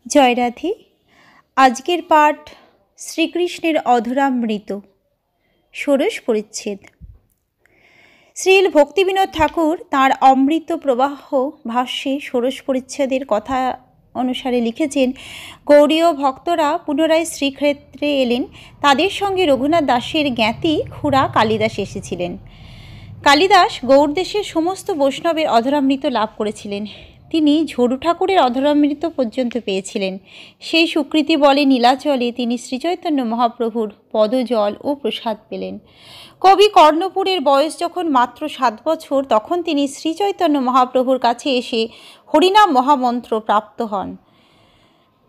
জয় রাধে। আজকের পাঠ শ্রীকৃষ্ণের অধরামৃত, ষোড়শ পরিচ্ছেদ। শ্রীল ভক্তিবিনোদ ঠাকুর তাঁর অমৃত প্রবাহ ভাষ্যে ষোড়শ পরিচ্ছেদের কথা অনুসারে লিখেছেন, গৌড়ীয় ভক্তরা পুনরায় শ্রীক্ষেত্রে এলেন। তাদের সঙ্গে রঘুনাথ দাসের জ্ঞাতি খুড়া কালিদাস এসেছিলেন। কালিদাস গৌড়দেশের সমস্ত বৈষ্ণবের অধরামৃত লাভ করেছিলেন। তিনি ঝরু ঠাকুরের অধরামৃত পর্যন্ত পেয়েছিলেন। সেই স্বীকৃতি বলে নীলাচলে তিনি শ্রীচৈতন্য মহাপ্রভুর পদজল ও প্রসাদ পেলেন। কবি কর্ণপুরের বয়স যখন মাত্র 7 বছর, তখন তিনি শ্রীচৈতন্য মহাপ্রভুর কাছে এসে হরিনাম মহামন্ত্র প্রাপ্ত হন।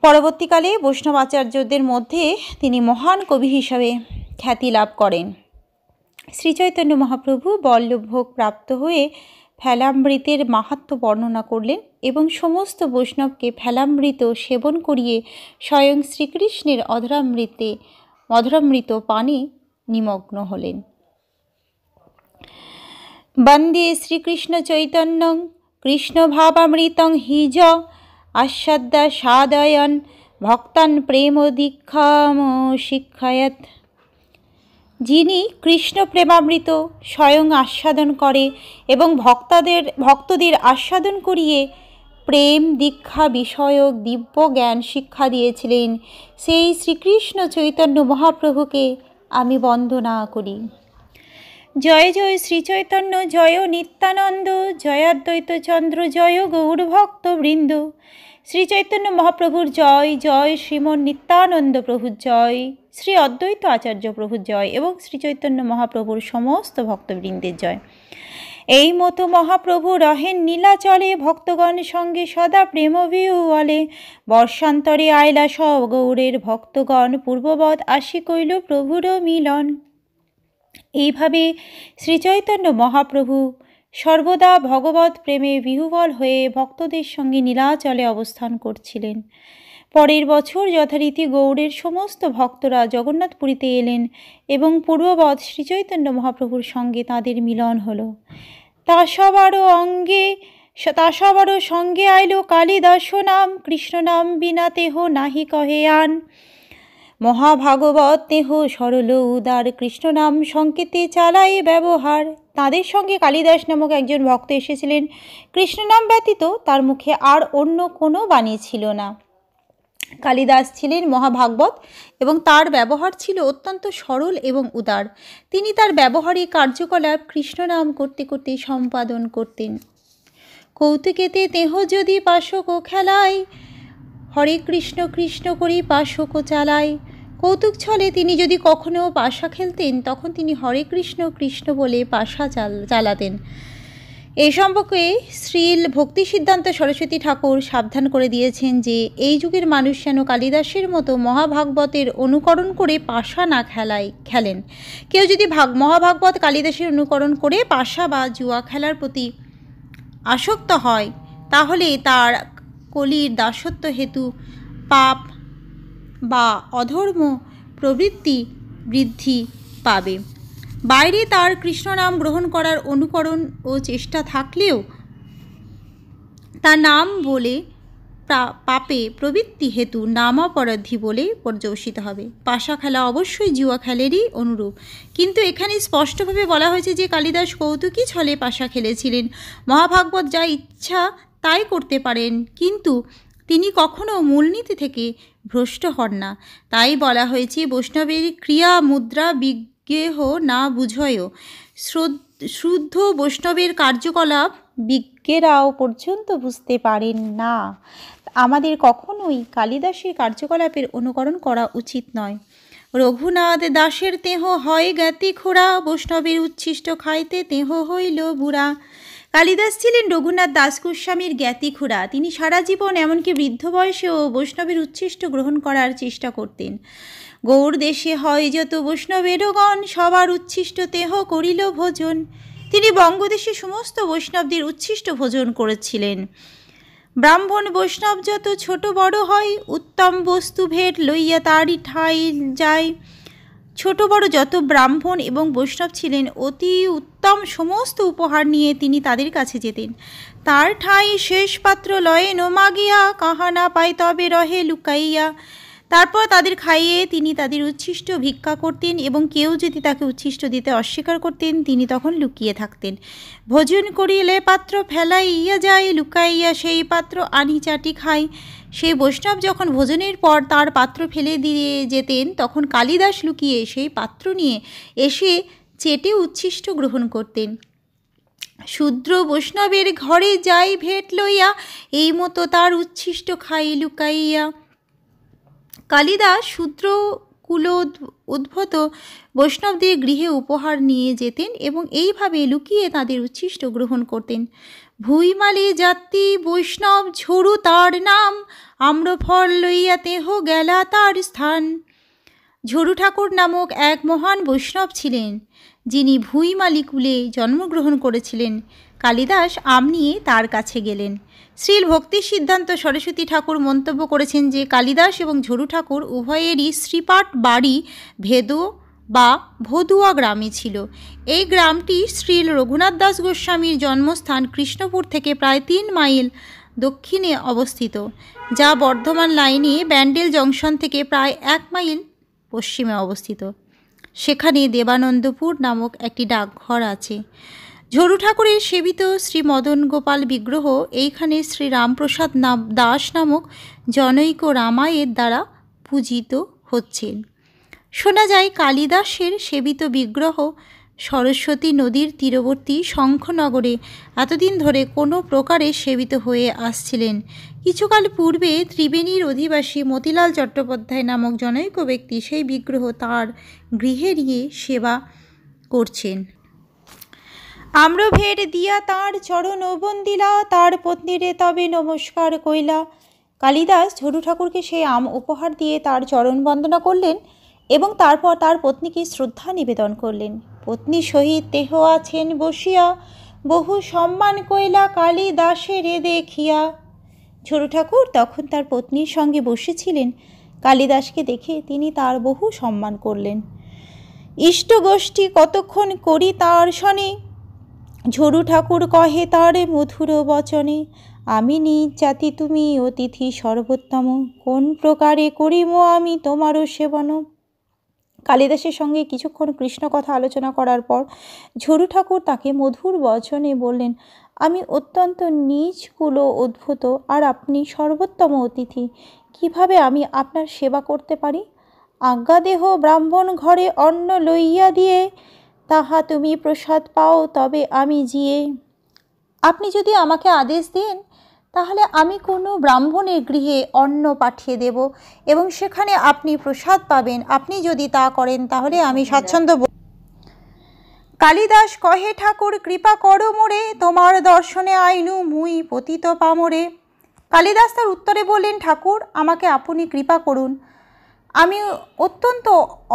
পরবর্তীকালে বৈষ্ণব আচার্যদের মধ্যে তিনি মহান কবি হিসাবে খ্যাতি লাভ করেন। শ্রীচৈতন্য মহাপ্রভু বল্লভভোগ প্রাপ্ত হয়ে ফেলামৃতের মাহাত্ম্য বর্ণনা করলেন এবং সমস্ত বৈষ্ণবকে ফেলামৃত সেবন করিয়ে স্বয়ং শ্রীকৃষ্ণের অধরামৃত পানে নিমগ্ন হলেন। বন্দে শ্রীকৃষ্ণ চৈতন্যং কৃষ্ণ ভাবামৃতং হিজ আস্বাদ্যা সাদয়ন ভক্তান প্রেম দীক্ষাম শিক্ষায়ত। যিনি কৃষ্ণ প্রেমামৃত স্বয়ং আস্বাদন করে এবং ভক্তদের আস্বাদন করিয়ে প্রেম দীক্ষা বিষয়ক দিব্য জ্ঞান শিক্ষা দিয়েছিলেন, সেই শ্রীকৃষ্ণ চৈতন্য মহাপ্রভুকে আমি বন্দনা করি। জয় জয় শ্রীচৈতন্য, জয় নিত্যানন্দ, জয় অদ্বৈত চন্দ্র, জয় গৌরভক্ত বৃন্দ। শ্রীচৈতন্য মহাপ্রভুর জয়, জয় শ্রীমন নিত্যানন্দ প্রভুর জয়, শ্রী অদ্বৈত আচার্য প্রভুর জয় এবং শ্রীচৈতন্য মহাপ্রভুর সমস্ত ভক্তবৃন্দের জয়। এই মতো মহাপ্রভু রহেন নীলাচলে, ভক্তগণ সঙ্গে সদা প্রেম বিহুয়ালে। বর্ষান্তরে আয়লা সব গৌরের ভক্তগণ, পূর্ববৎ আসি কইল প্রভুর মিলন। এইভাবে শ্রীচৈতন্য মহাপ্রভু সর্বদা ভগবৎ প্রেমে বিহুবল হয়ে ভক্তদের সঙ্গে নীলাচলে অবস্থান করছিলেন। পরের বছর যথারীতি গৌড়ের সমস্ত ভক্তরা জগন্নাথপুরীতে এলেন এবং পূর্ববৎ শ্রীচৈতন্য মহাপ্রভুর সঙ্গে তাদের মিলন হল। তা সবারও সঙ্গে আইল কালিদাস নাম, কৃষ্ণ নাম বিনা তেহ নাহি কহে আন। মহাভাগবত তেহ সরল উদার, কৃষ্ণ নাম সংকেতে চালায় ব্যবহার। তাদের সঙ্গে কালিদাস নামক একজন ভক্ত এসেছিলেন। কৃষ্ণ নাম ব্যতীত তার মুখে আর অন্য কোনো বাণী ছিল না। কালিদাস ছিলেন মহাভাগবত এবং তার ব্যবহার ছিল অত্যন্ত সরল এবং উদার। তিনি তার ব্যবহারিক কার্যকলাপ কৃষ্ণ নাম করতে করতে সম্পাদন করতেন। কৌতুকেতে তেহ যদি পাশক খেলায়, হরে কৃষ্ণ কৃষ্ণ করি পাশক চালায়। কৌতুক ছলে তিনি যদি কখনো পাশা খেলতেন, তখন তিনি হরে কৃষ্ণ কৃষ্ণ বলে পাশা চালাতেন। এই সম্পর্কে শ্রীল ভক্তি সিদ্ধান্ত সরস্বতী ঠাকুর সাবধান করে দিয়েছেন যে এই যুগের মানুষ যেন কালিদাসের মতো মহাভাগবতের অনুকরণ করে পাশা না খেলেন। কেউ যদি মহাভাগবত কালিদাসের অনুকরণ করে পাশা বা জুয়া খেলার প্রতি আসক্ত হয়, তাহলে তার কলির দাসত্ব হেতু পাপ বা অধর্ম প্রবৃত্তি বৃদ্ধি পাবে। বাইরে তার কৃষ্ণ নাম গ্রহণ করার অনুকরণ ও চেষ্টা থাকলেও তার নাম বলে পাপে প্রবৃত্তি হেতু নামাপরাধী বলে পর্যবসিত হবে। পাশা খেলা অবশ্যই জুয়া খেলেরই অনুরূপ, কিন্তু এখানে স্পষ্টভাবে বলা হয়েছে যে কালিদাস কৌতুকী ছলে পাশা খেলেছিলেন। মহাভাগবত যা ইচ্ছা তাই করতে পারেন, কিন্তু তিনি কখনো মূলনীতি থেকে ভ্রষ্ট হন না। তাই বলা হয়েছে, বৈষ্ণবের ক্রিয়া মুদ্রা বিজ্ঞেহ না বুঝয়। শুদ্ধ বৈষ্ণবের কার্যকলাপ বিজ্ঞেরাও পর্যন্ত বুঝতে পারেন না। আমাদের কখনোই কালিদাসের কার্যকলাপের অনুকরণ করা উচিত নয়। রঘুনাথ দাসের তেহ হয় জ্ঞাতি খোড়া, বৈষ্ণবের উচ্ছিষ্ট খাইতে তেহ হইল বুড়া। কালিদাস ছিলেন রঘুনাথ দাস গোস্বামীর জ্ঞাতি খুড়া। তিনি সারা জীবন এমনকি বৃদ্ধ বয়সেও বৈষ্ণবের উচ্ছিষ্ট গ্রহণ করার চেষ্টা করতেন। গৌড় দেশে হয় যত বৈষ্ণবেরগণ, সবার উচ্ছিষ্ট তেহ করিল ভোজন। তিনি বঙ্গদেশে সমস্ত বৈষ্ণবদের উচ্ছিষ্ট ভোজন করেছিলেন। ব্রাহ্মণ বৈষ্ণব যত ছোট বড় হয়, উত্তম বস্তু ভেট লইয়া তারই ঠাই যায়। ছোট বড় যত ব্রাহ্মণ এবং বৈষ্ণব ছিলেন, অতি উত্তম সমস্ত উপহার নিয়ে তিনি তাদের কাছে যেতেন। তার ঠাঁই শেষ পাত্র লয়ে নো মাগিয়া, কাহা না পাই তবে রহে লুকাইয়া। তারপর তাদের খাইয়ে তিনি তাদের উচ্ছিষ্ট ভিক্ষা করতেন, এবং কেউ যদি তাকে উচ্ছিষ্ট দিতে অস্বীকার করতেন তিনি তখন লুকিয়ে থাকতেন। ভোজন করিলে পাত্র ফেলাইয়া যায়, লুকাইয়া সেই পাত্র আনি চাটি খাই। সেই বৈষ্ণব যখন ভোজনের পর তার পাত্র ফেলে দিয়ে যেতেন, তখন কালিদাস লুকিয়ে সেই পাত্র নিয়ে এসে চেটে উচ্ছিষ্ট গ্রহণ করতেন। শূদ্র বৈষ্ণবের ঘরে যাই ভেট লইয়া, এই মতো তার উচ্ছিষ্ট খাই লুকাইয়া। কালিদাস শূদ্র কুল উদ্ভূত বৈষ্ণবদের গৃহে উপহার নিয়ে যেতেন এবং এইভাবে লুকিয়ে তাদের উচ্ছিষ্ট গ্রহণ করতেন। ভুইমালি যাত্রী বৈষ্ণব ঝরু তার নাম, আম্রফল লইয়া তেহ গেলা তার স্থান। ঝরু ঠাকুর নামক এক মহান বৈষ্ণব ছিলেন, যিনি ভুইমালি কুলে জন্মগ্রহণ করেছিলেন। কালিদাস আম নিয়ে তার কাছে গেলেন। শ্রীল ভক্তি সিদ্ধান্ত সরস্বতী ঠাকুর মন্তব্য করেছেন যে কালিদাস এবং ঝরু ঠাকুর উভয়েরই শ্রীপাঠ বাড়ি ভেদো বা ভদুয়া গ্রামে ছিল। এই গ্রামটি শ্রীল রঘুনাথ দাস গোস্বামীর জন্মস্থান কৃষ্ণপুর থেকে প্রায় 3 মাইল দক্ষিণে অবস্থিত, যা বর্ধমান লাইনে ব্যান্ডেল জংশন থেকে প্রায় 1 মাইল পশ্চিমে অবস্থিত। সেখানে দেবানন্দপুর নামক একটি ডাকঘর আছে। ঝরু ঠাকুরের সেবিত শ্রী মদন গোপাল বিগ্রহ এইখানে শ্রী রামপ্রসাদ দাস নামক জনৈক রামায়ের দ্বারা পূজিত হচ্ছেন। শোনা যায় কালিদাসের সেবিত বিগ্রহ সরস্বতী নদীর তীরবর্তী শঙ্খনগরে এতদিন ধরে কোনো প্রকারে সেবিত হয়ে আসছিলেন। কিছুকাল পূর্বে ত্রিবেণীর অধিবাসী মতিলাল চট্টোপাধ্যায় নামক জনৈক ব্যক্তি সেই বিগ্রহ তার গৃহে নিয়ে সেবা করছেন। আম্রভেট দিয়া তাঁর চরণ বন্দিলা, তার পত্নীরে তবে নমস্কার কইলা। কালিদাস ঝরু ঠাকুরকে সেই আম উপহার দিয়ে তার চরণ বন্দনা করলেন এবং তারপর তার পত্নীকে শ্রদ্ধা নিবেদন করলেন। পত্নী সহিত দেহ আছেন বসিয়া, বহু সম্মান কইলা কালিদাসের দেখিয়া। ঝরু ঠাকুর তখন তার পত্নীর সঙ্গে বসেছিলেন। কালিদাসকে দেখে তিনি তার বহু সম্মান করলেন। ইষ্ট গোষ্ঠী কতক্ষণ করি তার শনে, ঝরু ঠাকুর কহে তার মধুর বচনে, আমি নিজ জাতি তুমি অতিথি সর্বোত্তম, কোন প্রকারে করিব আমি তোমারও সেবন। কালিদাসের সঙ্গে কিছুক্ষণ কৃষ্ণ কথা আলোচনা করার পর ঝরু ঠাকুর তাকে মধুর বচনে বললেন, আমি অত্যন্ত নিজ কুল উদ্ভূত আর আপনি সর্বোত্তম অতিথি, কিভাবে আমি আপনার সেবা করতে পারি? আজ্ঞা দেহ ব্রাহ্মণ ঘরে অন্ন লইয়া দিয়ে, তাহা তুমি প্রসাদ পাও তবে আমি জিয়ে। আপনি যদি আমাকে আদেশ দেন তাহলে আমি কোনো ব্রাহ্মণের গৃহে অন্ন পাঠিয়ে দেব এবং সেখানে আপনি প্রসাদ পাবেন। আপনি যদি তা করেন তাহলে আমি স্বাচ্ছন্দ্য। কালিদাস কহে ঠাকুর কৃপা করো মোরে, তোমার দর্শনে আইনু মুই পতিত পামরে। কালিদাস তার উত্তরে বললেন, ঠাকুর আমাকে আপনি কৃপা করুন, আমি অত্যন্ত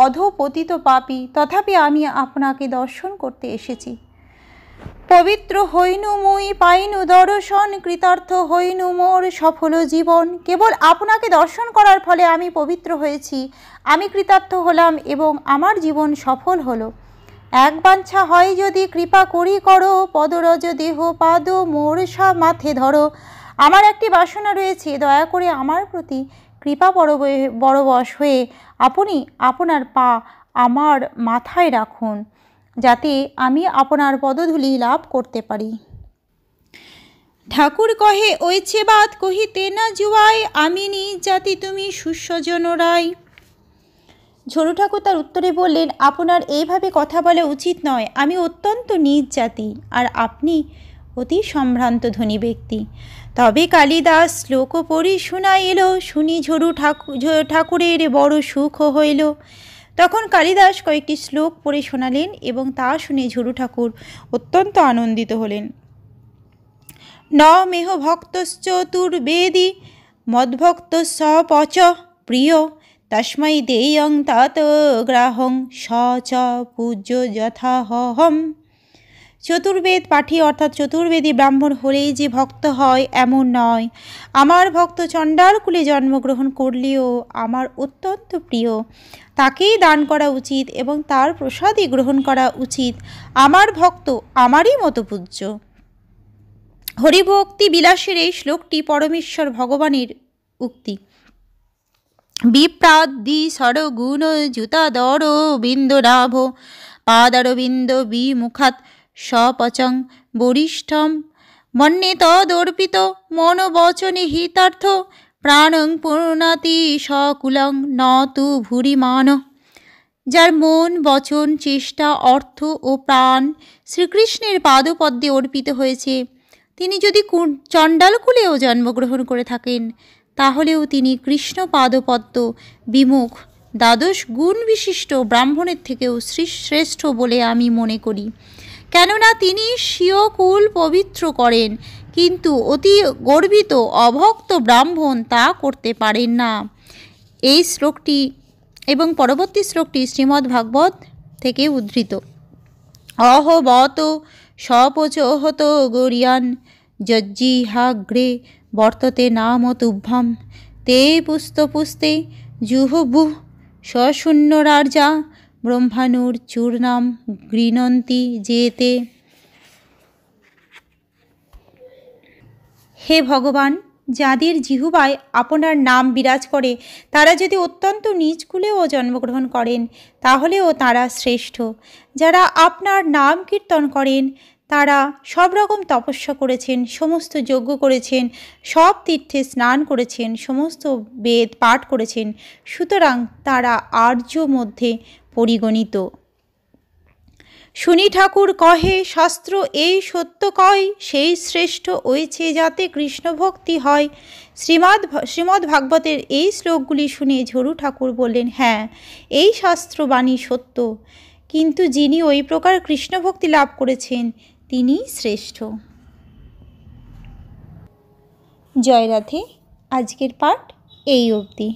অধপতিত পাপী, তথাপি আমি আপনাকে দর্শন করতে এসেছি। পবিত্র হইনু মুই পাইনু দর্শন, কৃতার্থ হইনু মোর সফল জীবন। কেবল আপনাকে দর্শন করার ফলে আমি পবিত্র হয়েছি, আমি কৃতার্থ হলাম এবং আমার জীবন সফল হলো। এক বাঞ্ছা হয় যদি কৃপা করি করো, পদরজ দেহ পাদ মোর মাথে ধরো। আমার একটি বাসনা রয়েছে, দয়া করে আমার প্রতি কৃপা বরবশ হয়ে আপনি আপনার পা আমার মাথায় রাখুন, যাতে আমি আপনার পদধূলি লাভ করতে পারি। ঠাকুর কহে ওইছে বাত কহিতে না জুয়াই, আমি নিজ জাতি তুমি সুস্বজন রাই। ঝরু ঠাকুর তার উত্তরে বললেন, আপনার এইভাবে কথা বলা উচিত নয়, আমি অত্যন্ত নিজ জাতি আর আপনি অতি সম্ভ্রান্ত ধনী ব্যক্তি। তবে কালিদাস শ্লোক পড়ি শুনাইল, শুনি ঝরু ঠাকুরের বড় সুখ হইল। তখন কালিদাস কয়েকটি শ্লোক পড়ে শোনালেন এবং তা শুনে ঝরু ঠাকুর অত্যন্ত আনন্দিত হলেন। ন মেহ ভক্তশ্চতুর্বেদী মদ্ভক্ত স পচ প্রিয়, তস্मै দেয়ং তত গ্রাহং স চ পূজ্য যথাহম। চতুর্বেদ পাঠী অর্থাৎ চতুর্বেদী ব্রাহ্মণ হলেই যে ভক্ত হয় এমন নয়। আমার ভক্ত চণ্ডাল কুলে জন্মগ্রহণ করলেও আমার অত্যন্ত প্রিয়, তাকেই দান করা উচিত এবং তার প্রসাদই গ্রহণ করা উচিত। আমার ভক্ত আমারই মতো পূজ্য। হরিভক্তি বিলাসের এই শ্লোকটি পরমেশ্বর ভগবানের উক্তি। বিপ্রাদি সরগুণ জুতাদর বিন্দুনাভ পাদারবিন্দ বিমুখাৎ সপচং বরিষ্ঠম মন্যে তদর্পিত মনোবচনে হিতার্থ প্রাণং পূর্ণাতি সকুলং ন তু ভুরিমান। যার মন, বচন, চেষ্টা, অর্থ ও প্রাণ শ্রীকৃষ্ণের পাদপদ্মে অর্পিত হয়েছে, তিনি যদি চণ্ডালকুলেও জন্মগ্রহণ করে থাকেন, তাহলেও তিনি কৃষ্ণ পাদপদ্ম বিমুখ দ্বাদশ গুণ বিশিষ্ট ব্রাহ্মণের থেকেও শ্রেষ্ঠ বলে আমি মনে করি। কেননা তিনি স্বীয় কুল পবিত্র করেন, কিন্তু অতি গর্বিত অভক্ত ব্রাহ্মণ তা করতে পারেন না। এই শ্লোকটি এবং পরবর্তী শ্লোকটি শ্রীমদ্ ভাগবত থেকে উদ্ধৃত। অহবত সপচোহত গরিয়ান যজ্জিহাগ্রে বর্ততে নাম তুভ্যম তে পুস্তে জুহুবুঃ সশূন্যরার্যা ব্রহ্মাণুর চূর্ণাম গৃণন্তি যেতে। হে ভগবান, যাদের জিহুবায় আপনার নাম বিরাজ করে তারা যদি অত্যন্ত নিজ কুলেও জন্মগ্রহণ করেন, তাহলেও তারা শ্রেষ্ঠ। যারা আপনার নাম কীর্তন করেন তারা সব রকম তপস্যা করেছেন, সমস্ত যজ্ঞ করেছেন, সব তীর্থে স্নান করেছেন, সমস্ত বেদ পাঠ করেছেন, সুতরাং তারা আর্য মধ্যে পরিগণিত। শুনি ঠাকুর কহে শাস্ত্র এই সত্য কয়, সেই শ্রেষ্ঠ হয়েছে যাতে কৃষ্ণ ভক্তি হয়। শ্রীমদ্ ভাগবতের এই শ্লোকগুলি শুনে ঝরু ঠাকুর বললেন, হ্যাঁ, এই শাস্ত্রবাণী সত্য, কিন্তু যিনি ওই প্রকার কৃষ্ণ ভক্তি লাভ করেছেন তিনিই শ্রেষ্ঠ। জয় রাধে। আজকের পাঠ এই অবধি।